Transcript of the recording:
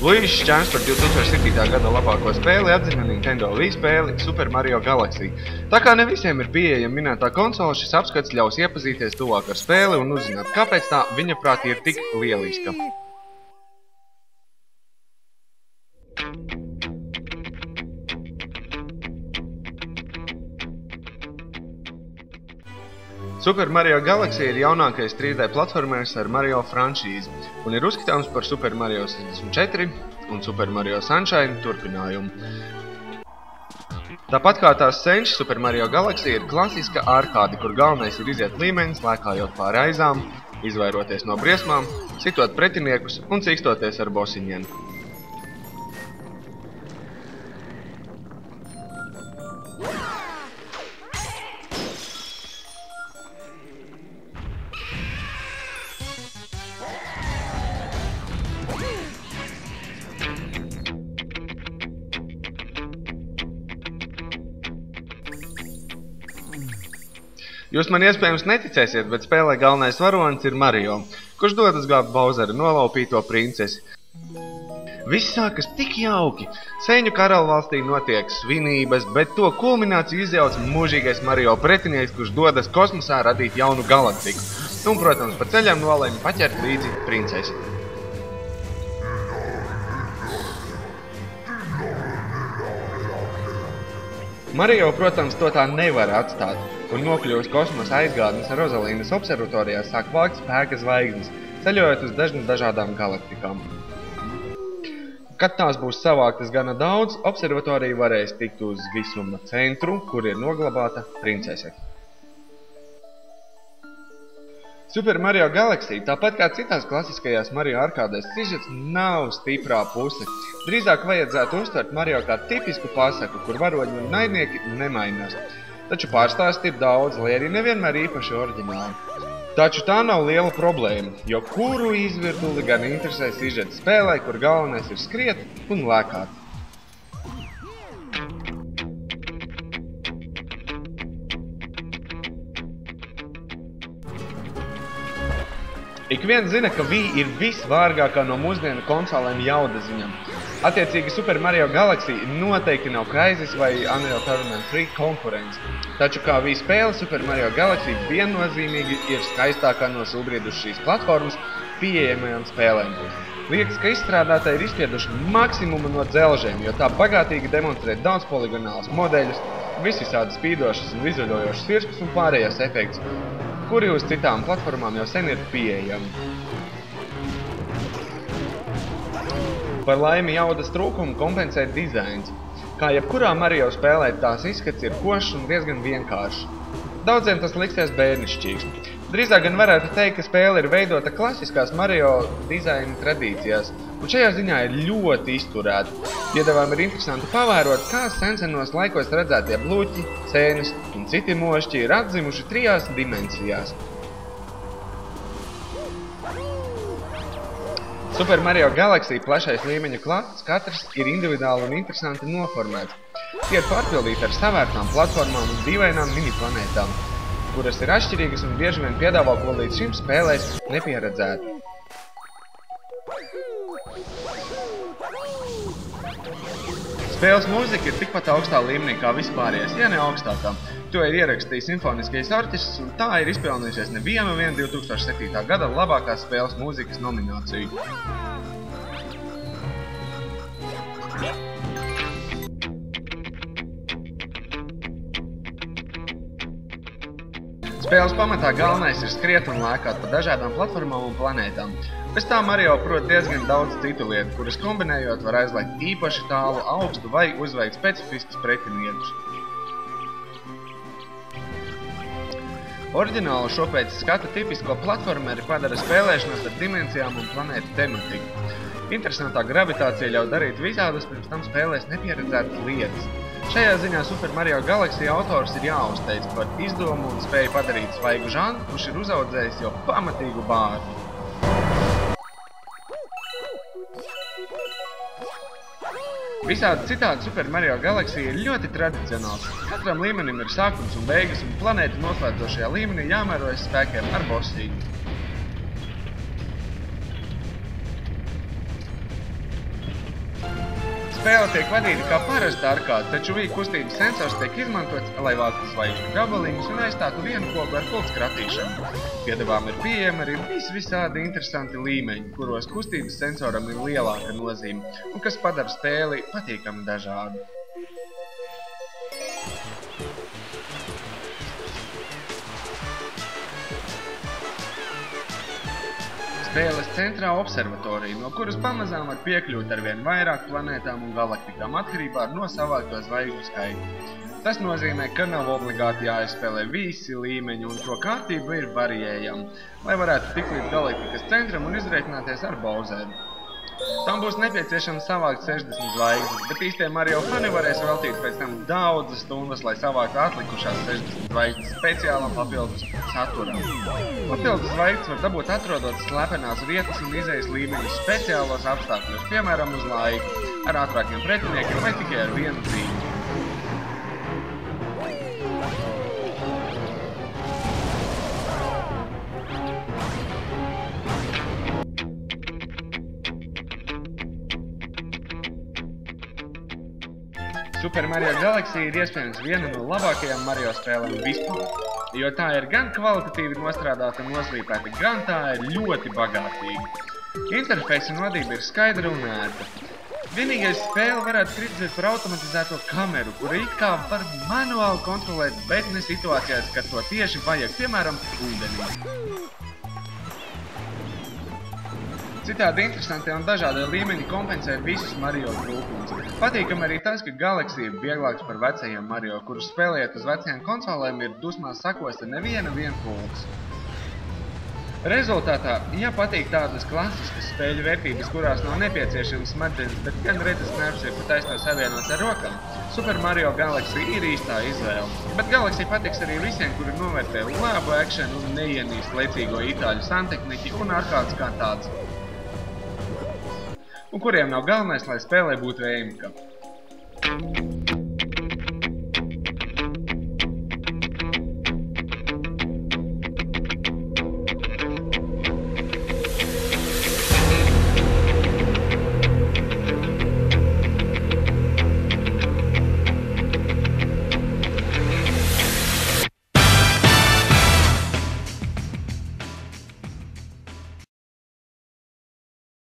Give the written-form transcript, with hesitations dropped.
Luīšs čemps par 2007. gada labāko spēli atzina Nintendo Wii spēli Super Mario Galaxy. Tā kā ne visiem ir pieejama minētā konsola, šis apskats ļaus iepazīties tuvāk ar spēli un uzzināt, kāpēc tā viņaprāt ir tik lieliska. Super Mario Galaxy ir jaunākais 3D platformers ar Mario franšīzi un ir uzskatāms par Super Mario 64 un Super Mario Sunshine turpinājumu. Tāpat kā tās senčs, Super Mario Galaxy ir klasiska arkāde, kur galvenais ir iziet līmeņus, lēkājot pāri aizām, izvairoties no briesmām, sitot pretiniekus un cīkstoties ar bosiņiem. Jūs man iespējams neticēsiet, bet spēlē galvenais varonis ir Mario, kurš dodas glābt Bowsera nolaupīto princesi. Viss sākas tik jauki. Sēņu karaļvalstī notiek svinības, bet to kulmināciju izjauc mūžīgais Mario pretinieks, kurš dodas kosmosā radīt jaunu galaktiku. Un, protams, pa ceļam nolēma paķert līdzi princesi. Mario, protams, to tā nevar atstāt, un nokļūst kosmosa aizgādnes Rozalīnas observatorijā sāk vākt spēka zvaigznes, ceļojot uz dažādām galaktikām. Kad tās būs savāktas gana daudz, observatorija varēs tikt uz visuma centru, kur ir noglabāta princese. Super Mario Galaxy, tāpat kā citās klasiskajās Mario arkādēs, sižets nav stiprā puse. Drīzāk vajadzētu uztvert Mario kā tipisku pasaku, kur varoņi un naidnieki nemainās. Taču pārstāsti ir daudz, lai arī nevienmēr īpaši oriģināli. Taču tā nav liela problēma, jo kuru izvirduli gan interesē sižeta spēlē, kur galvenais ir skriet un lēkāt. Ik viens zina, ka Wii ir visvārgākā no mūsdienu konsolēm jauda ziņam. Attiecīgi Super Mario Galaxy noteikti nav Crysis vai Unreal Tournament 3 konkurence. Taču kā Wii spēle, Super Mario Galaxy viennozīmīgi ir skaistākā no šobrīd uz šīs platformas pieejamajām spēlēm. Liekas, ka izstrādātāji ir izspieduši maksimumu no dzelžiem, jo tā bagātīgi demonstrē daudz poligonālus modeļus, visvisādi spīdošas un vizuļojošas virsmas un pārējos efektus, kuri uz citām platformām jau sen ir pieejami. Par laimi jaudas trūkumu kompensē dizains. Kā jebkurā Mario spēlē, tās izskats ir košs un diezgan vienkāršs. Daudziem tas liksies bērnišķīgs. Drīzāk gan varētu teikt, ka spēle ir veidota klasiskās Mario dizaina tradīcijās, un šajā ziņā ir ļoti izturēta. Piedāvājumi ir interesanti pavērot, kā sensenos laikos redzētie bluķi, sēnes un citi mošķi ir atzimuši 3 dimensijās. Super Mario Galaxy plašais līmeņu klāsts katrs ir individuāli un interesanti noformēts. Tie ir pārpildīti ar savērtām platformām un dīvainām mini-planētām, kuras ir atšķirīgas un bieži vien piedāvā ko līdz šim spēlēs nepieredzētu. Spēles mūzika ir tikpat augstā līmenī kā vispārējais, ja ne augstākā. To ir ierakstījis simfoniskais orķestris, un tā ir izpelnījušies nevienu 2007. gada labākās spēles mūzikas nomināciju. Spēles pamatā galvenais ir skriet un lēkāt pa dažādām platformām un planētām. Pēc tā Mario prot diezgan daudz citu lietu, kuras kombinējot var aizlaikt īpaši tālu, augstu vai uzveikt specifiskus pretiniekus. Oriģinālu šopēc skatu tipisko platformeri padara spēlēšanos ar dimensijām un planētu tematiku. Interesantā gravitācija ļauj darīt visādas pirms tam spēlēs nepieredzētas lietas. Šajā ziņā Super Mario Galaxy autors ir jāuzteic par izdomu un spēju padarīt svaigu žanru, kurš ir uzaudzējis jau pamatīgu bārdu. Visādi citādi Super Mario Galaxy ir ļoti tradicionāls. Katram līmenim ir sākums un beigas, un planētu noslēdzošajā līmenī jāmērojas spēkiem ar bossīm. Spēle tiek vadīta kā parasta arkāde, taču Wii kustības sensors tiek izmantots, lai vāktu zvaigžņu gabaliņus un aizstātu vienu koku ar pults kratīšanu. Piedāvām ir pieejami arī visādi interesanti līmeņi, kuros kustības sensoram ir lielāka nozīme un kas padara spēli patīkami dažādu. Spēles centrā observatorija, no kuras pamazām var piekļūt arvien vairāk planētām un galaktikām atkarībā no savākto zvaigžņu skaitu. Tas nozīmē, ka nav obligāti jāizspēlē visi līmeņi un to kārtība ir variējama, lai varētu tikt līdz galaktikas centram un izreikināties ar Bowseru. Tam būs nepieciešams savākt 60 zvaigznes, bet īstie Mario fani varēs veltīt pēc tam daudzas stundas, lai savāktu atlikušās 60 zvaigznes speciālam papildus saturam. Papildus zvaigznes var dabūt atrodot slepenās vietas un izejas līmeņus speciālos apstākļos, piemēram uz laiku, ar ātrākiem pretiniekiem vai tikai ar vienu dzīvi. Super Mario Galaxy ir iespējams viena no labākajām Mario spēlēm vispār, jo tā ir gan kvalitatīvi nostrādāta un noslīpēta, gan tā ir ļoti bagātīga. Interfeisa un vadība ir skaidra un ērta. Vienīgais spēle varētu kritizēt par automatizēto kameru, kura it kā var manuāli kontrolēt, bet ne situācijās, kad to tieši vajag, piemēram, ūdenī. Citādi interesantie un dažādie līmeņi kompensē visus Mario trūkumus. Patīkam arī tas, ka Galaxy ir vieglāks par vecajiem Mario, kurus spēlējot uz vecajām konsolēm ir dusmās sakosta neviena vienpulks. Rezultātā, ja patīk tādas klasiskas spēļu vērtības, kurās nav nepieciešams smadzenes, bet gan redzes nervs ir pat taisno savienots ar rokām, Super Mario Galaxy ir īstā izvēle. Bet Galaxy patiks arī visiem, kuri novērtē labu ekšanu un neienīst lecīgo itāļu santehniķi un arkādes kā tāds. Un kuriem nav galvenais, lai spēlē būtu ēmika.